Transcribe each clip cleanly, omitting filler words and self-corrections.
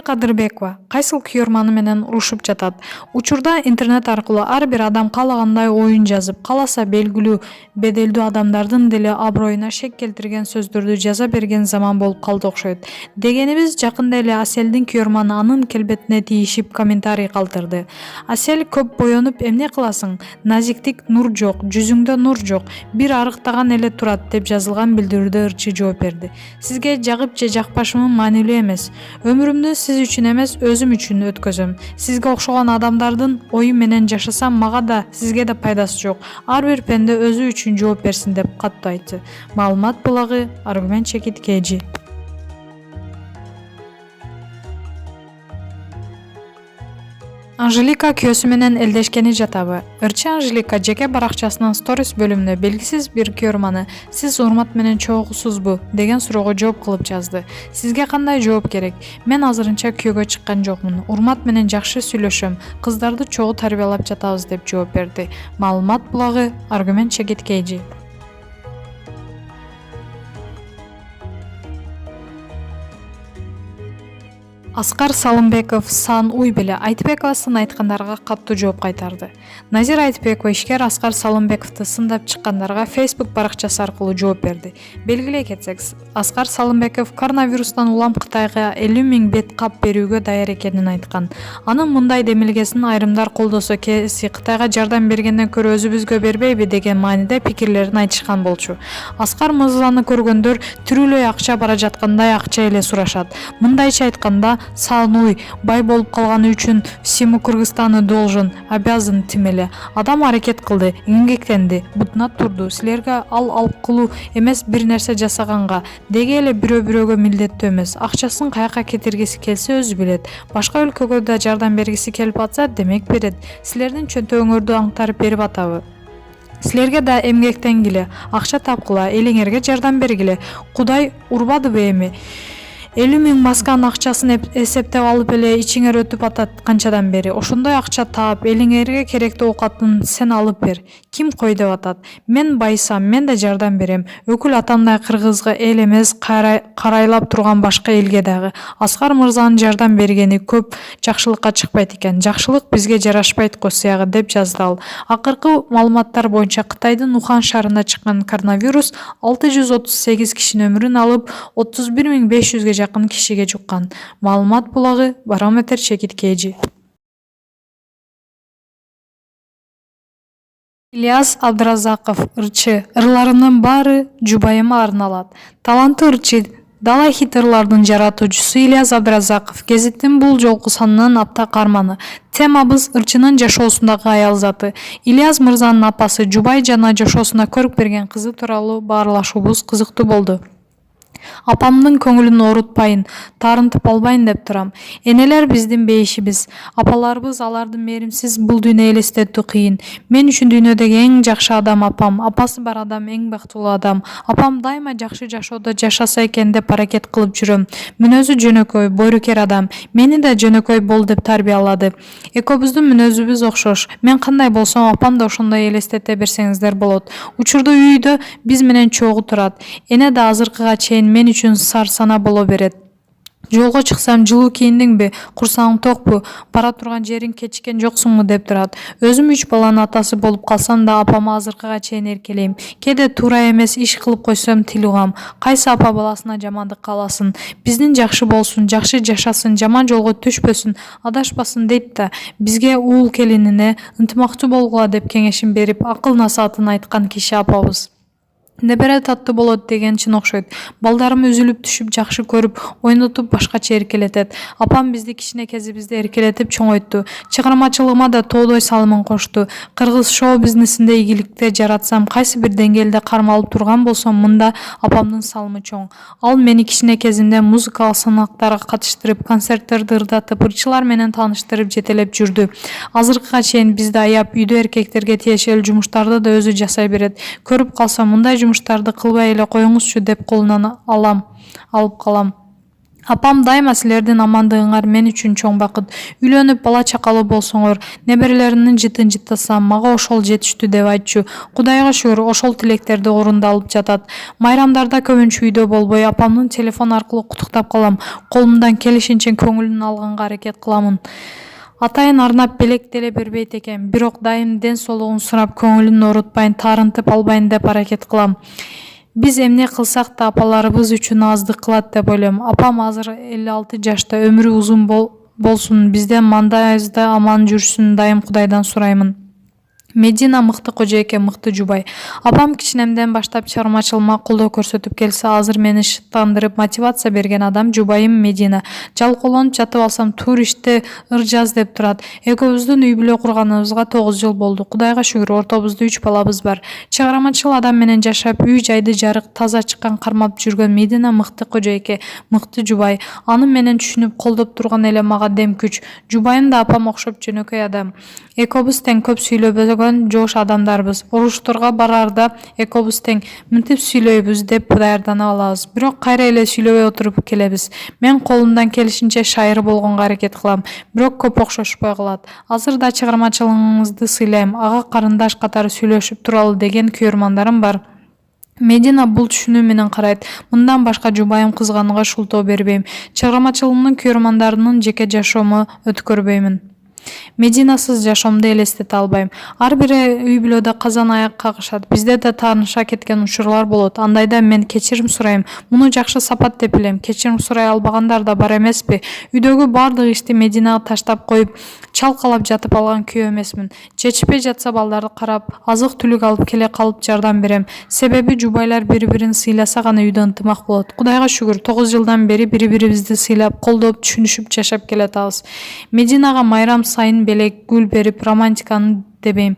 Кадырбекова кайсыл күйөрманы менен урушуп жатат. Учурда интернет аркылуу ар бир адам каалагандай оюн жазып, кааласа белгилүү беделдүү адамдардын деле аброюна шек келтирген сөздөрдү жаза берген заман болуп калды окшойт. Дегенибиз, жакында эле Аселдин күйөрманы анын келбетине тийишип комментарий калтырды. Асел көп боенуп эмне кыласың? Назиктик нур жок, жүзүңдө нур жок, бир арыктаган эле турат деп жазылган билдирүүдө ырчы жооп берди. Сизге жагып же жакпашымы маанилүү эмес. Өмүрүмдү сиз үчүн эмес, өзүм үчүн өткөзөм. Сизге окшогон адамдардын ою менен жашасам, мага да, сизге да пайдасы жок. Ар бир пенде өзү үчүн жооп берсин деп каттуу айтты. Маалымат булагы, аргумент чекит KG. Анжелика күйөөсү менен элдешкени жатабы? Ырчы Анжелика жеке баракчасынын сторис бөлүмүнө белгисиз бир күйөрманы "Сиз урмат менен чогугусузбу?" деген суроого жооп кылып жазды. Сизге кандай жооп керек? Мен азырынча күйөөгө чыккан жокмун. Урмат менен жакшы сүйлөшөм. Кыздарды чогуу тарбиялап жатабыз деп жооп берди. Маалымат булагы, аргумент чекит KG. Аскар Салымбеков сан уй беле Айтбекова сын айткандарга катуу жооп кайтарды. Назира Айтбекова ишкер Аскар Салымбековду сындап чыккандарга Facebook баракчасы аркылуу жооп берди. Белгилей кетсек, Аскар Салымбеков коронавирустан улам Кытайга 50 000 бет кап берүүгө даяр экенин айткан. Анын мындай демилгесин айрымдар колдосо кээси Кытайга жардам бергенден көрө өзүбүзгө бербейби деген мааниде пикирлерин айтышкан болчу. Аскар мырзаны көргөндөр тирүүлөй акча бара жаткандай акча эле сурашат. Мындайча айтканда, Саануй бай болуп калганы үчүн всему Кыргызстану должен, обязан тимеле. Адам аракет кылды, эмгектенди, бутуна турду. Силерге ал алкылуу эмес бир нерсе жасаганга, деги эле бирөө-бирөөгө милдеттүү эмес. Акчасын каяка кетиргиси келсе өзү билет. Башка өлкөгө да жардам бергиси келип атса, демек берет. Силердин чөнтөгүңөрдү аңтарып берип атабы? Силерге да эмгектенгиле, акча тапкыла, элиңерге жардам бергиле. Кудай урбадыбы эми? 50 000 масканын акчасын эсептеп алып эле ичиңер өтүп атат канчадан бери. Ошондой акча таап, элиңерге керектүү оокатын сен алып бер. Ким кой деп атат? Мен байсам, мен да жардам берем. Өкүл атамдай Кыргызга эл эмес, карайлап турган башка элге дагы. Аскар мырзанын жардам бергени көп жакшылыкка чыкпайт экен. Жакшылык бизге жарашпайт го сыягы деп жазды ал. Акыркы маалыматтар боюнча Кытайдын Ухан шаарында чыккан коронавирус 638 кишинин өмүрүн алып, 31 500 жакын кишиге жуккан. Маалымат булагы, барометр чекит KG. Ильяс Абдыразаков ырчы. Ырларымдын баары жубайыма арналат. Таланттуу ырчы, дала хит ырлардын жаратуучусу Ильяс Абдыразаков гезиттин бул жолку санынын апта каарманы. Темабыз ырчынын жашоосундагы аял заты. Ильяс мырзанын апасы жубай жана жашоосуна көрүк берген кызы тууралуу баарлашуубуз кызыктуу болду. Апамдын көңүлүн оорутпайын, таарынтып албайын деп турам. Энелер биздин бейишибиз, апаларыбыз алардын мээримсиз бул дүйнө элестетүү кыйын. Мен үчүн дүйнөдөгү эң жакшы адам апам, апасы бар адам эң бактылуу адам. Апам дайыма жакшы жашоодо жашаса экен деп аракет кылып жүрөм. Мүнөзү жөнөкөй, бойрукер адам. Мени да жөнөкөй бол деп тарбиялады. Экөөбүздүн мүнөзүбүз окшош. Мен кандай болсом, апам да ошондой элестете берсеңиздер болот. Учурда үйдө биз менен чогуу турат. Эне да азыркыга чейин мен үчүн сарсана боло берет. Жолго чыксам жылуу кийиндиңби, курсаң токпу, бара турган жериң кечиккен жоксуңбу деп турат. Өзүм 3 баланын атасы болуп калсам да апама азыркыга чейин эркелейм. Кээде туура эмес иш кылып койсом тил угам. Кайсы апа баласына жамандык кааласын? Биздин жакшы болсун, жакшы жашасын, жаман жолго түшпөсүн, адашпасын дейт да, бизге уул келинине ынтымактуу болгула деп кеңешин берип, акыл насаатын айткан киши апабыз. Небере таттуу болот деген чын окшойт. Балдарым үзүлүп түшүп жакшы көрүп, ойнотуп башкача эркелетет. Апам бизди кичинекезибизде эркелетип чоңойтту. Чыгармачылыгыма да тоодой салымын кошту. Кыргыз шоу бизнесинде ийгиликте жаратсам, кайсы бир деңгээлде кармалып турган болсом, мында апамдын салымы чоң. Ал мени кичинекезимде музыкалык сынактарга катыштырып, концерттерди ырдатып, ырчылар менен тааныштырып жетелеп жүрдү. Азыркыга чейин бизди аяп, үйдө эркектерге тиешелүү жумуштарды да өзү жасай берет. Көрүп калсам, мындай жумуштарды кылбай эле коюңузчу деп колунан алып калам. Апам дайыма силердин амандыгыңар мен үчүн чоң бакыт. Үйлөнүп бала чакалуу болсоңор, неберелеринин жытын жыттасам, мага ошол жетиштүү деп айтчу. Кудайга шүгүр, ошол тилектерди орундалып жатат. Майрамдарда көбүнчө үйдө болбой, апамдын телефон аркылуу куттуктап калам. Колумдан келишинче көңүлүн алганга аракет кыламын. Атайын арнап белек деле бербейт экен, бирок дайым ден соолугун сурап, көңүлүн оорутпайын, таарынтып албайын деп аракет кылам. Биз эмне кылсак да апаларыбыз үчүн аздык кылат деп ойлойм. Апам азыр 56 жашта, өмүрү узун болсун, бизден мандайыбызда аман жүрсүн, дайым Кудайдан сураймын. Медина мыкты кожойке, мыкты жубай. Апам кичинемден баштап чыгармачылыгыма колдоо көрсөтүп келсе, азыр мени шыттандырып, мотивация берген адам жубайым Медина. Жалкоолонуп жатып алсам, тур иште ыр жаз деп турат. Экөөбүздүн үй бүлө курганыбызга 9 жыл болду. Кудайга шүгүр, ортобузда 3 балабыз бар. Чыгармачыл адам менен жашап, үй жайды жарык, таза чыккан кармап жүргөн Медина мыкты кожойке, мыкты жубай. Аны менен түшүнүп, колдоп турган эле мага дем күч. Жубайым да апам окшоп жөнөкөй адам. Экөөбүз тең, көп сүйлөбөгөн жош адамдарбыз. Урушторго барарда экөөбүз тең, мынтип сүйлөйбүз деп даярданып алабыз. Бирок кайра эле сүйлөбөй отуруп келебиз. Мен колумдан келишинче шайыр болгонго аракет кылам, бирок көп окшошпой калат. Азыр да чыгармачылыгыңызды сыйлайм, ага карындаш катары сүйлөшүп туралы деген күйөрмандарым бар. Медина бул түшүнүү менен карайт. Мындан башка жубайым кызганууга шултоо бербейм. Чыгармачылыгымдын күйөрмандарынын жеке жашоому өткөрбөймүн. Мединасыз жашоомду элестете албайм. Ар бир үй бүлөдө казан аяк кагышат. Бизде да тааныша кеткен учурлар болот. Андайда мен кечирим сурайм. Муну жакшы сапат деп билем. Кечирим сурай албагандар да бар эмеспи? Үйдөгү бардык ишти Мединага таштап коюп, чалкалап жатып алган күйөө эмесмин. Жетишпей жатса балдарды карап, азык түлүк алып келе калып жардам берем. Себеби жубайлар бири-бирин сыйласа гана үйдө ынтымак болот. Кудайга шүгүр, 9 жылдан бери бири-бирибизди сыйлап, колдоп, түшүнүшүп жашап келатабыз. Мединага майрам сайын белек, гүл берип, романтиканы дебейм.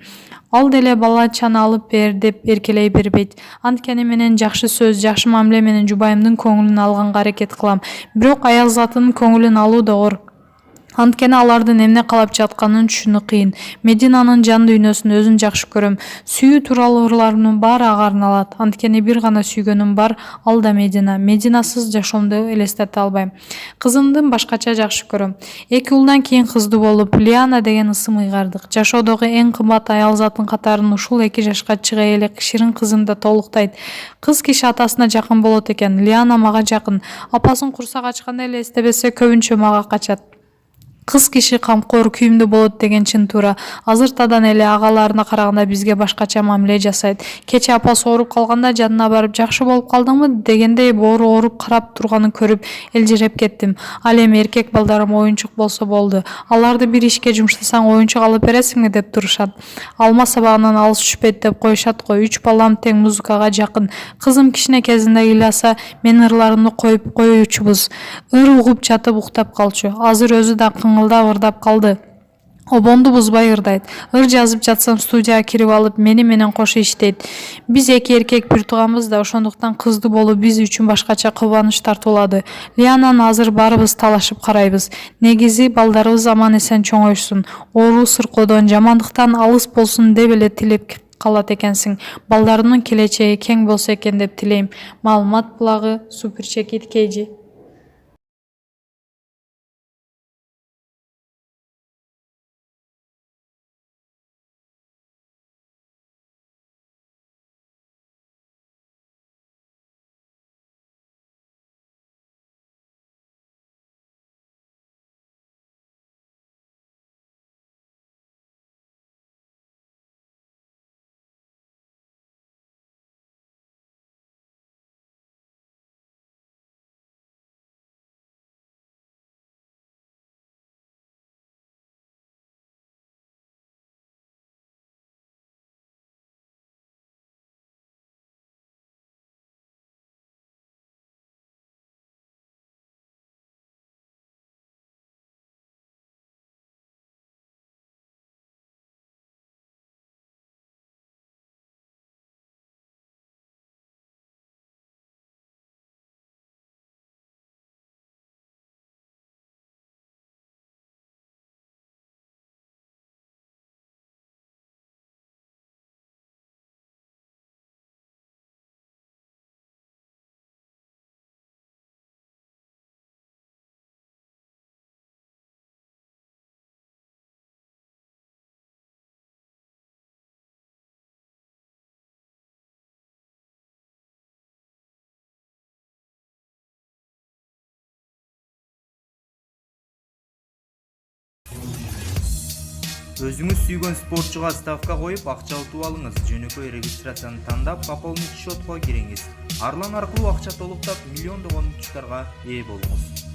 Ал деле балачаны алып бер деп эркелей бербейт. Анткени менен жакшы сөз, жакшы мамиле менен жубайымдын көңүлүн алганга аракет кылам. Бирок аял затынын көңүлүн алуу да оор. Анткени алардын эмне каалап жатканын түшүнүү кыйын. Мединанын жан дүйнөсүн өзүн жакшы көрөм. Сүйүү тууралуу ырларымдын баары ага арналат. Анткени бир гана сүйгөнүм бар, ал да Медина. Мединасыз жашоомду элестете албайм. Кызымдын башкача жакшы көрөм. 2 улдан кийин кыздуу болуп, Лиана деген ысым ыйгардык. Жашоодогу эң кымбат аял затын катарын ушул 2 жашка чыга элек ширин кызым да толуктайт. Кыз киши атасына жакын болот экен. Лиана мага жакын. Апасын курсак ачканда эле эстебесе, көбүнчө мага качат. Кыз киши камкор, күйүмдүү болот деген чын туура. Азыртадан эле агаларына караганда бизге башкача мамиле жасайт. Кечээ апасы ооруп калганда жанына барып, жакшы болуп калдыңбы дегендей боору ооруп карап турганын көрүп элжиреп кеттим. Ал эми эркек балдарым оюнчук болсо болду. Аларды бир ишке жумшасаң оюнчук алып бересиңби деп турушат. Алма сабагынан алыс түшпөйт деп коюшат го. 3 балам тең музыкага жакын. Кызым кичине кезинде ыйласа, мен ырларымды коюп коюучубуз. Ыр угуп жатып уктап калчу. Азыр өзү да кыңылдап ырдап калды. Обонду бузбай ырдайт. Ыр жазып жатсам студияга кирип алып, мени менен кошо иштейт. Биз 2 эркек бир тууганбыз да, ошондуктан кыздуу болуу биз үчүн башкача кубаныч тартуулады. Лиананы азыр баарыбыз талашып карайбыз. Негизи балдарыбыз аман эсен чоңойсун, оору сыркоодон, жамандыктан алыс болсун деп эле тилеп калат экенсиң. Балдарымдын келечеги кең болсо экен деп тилейм. Маалымат булагы Суперчекит KG. Өзүңүз сүйгөн спортчуга ставка коюп акча утуп алыңыз. Жөнөкөй регистрацияны тандап, пополнить счетко кириңиз. Арлан аркылуу акча толуктап, миллиондогон утуштарга ээ болуңуз.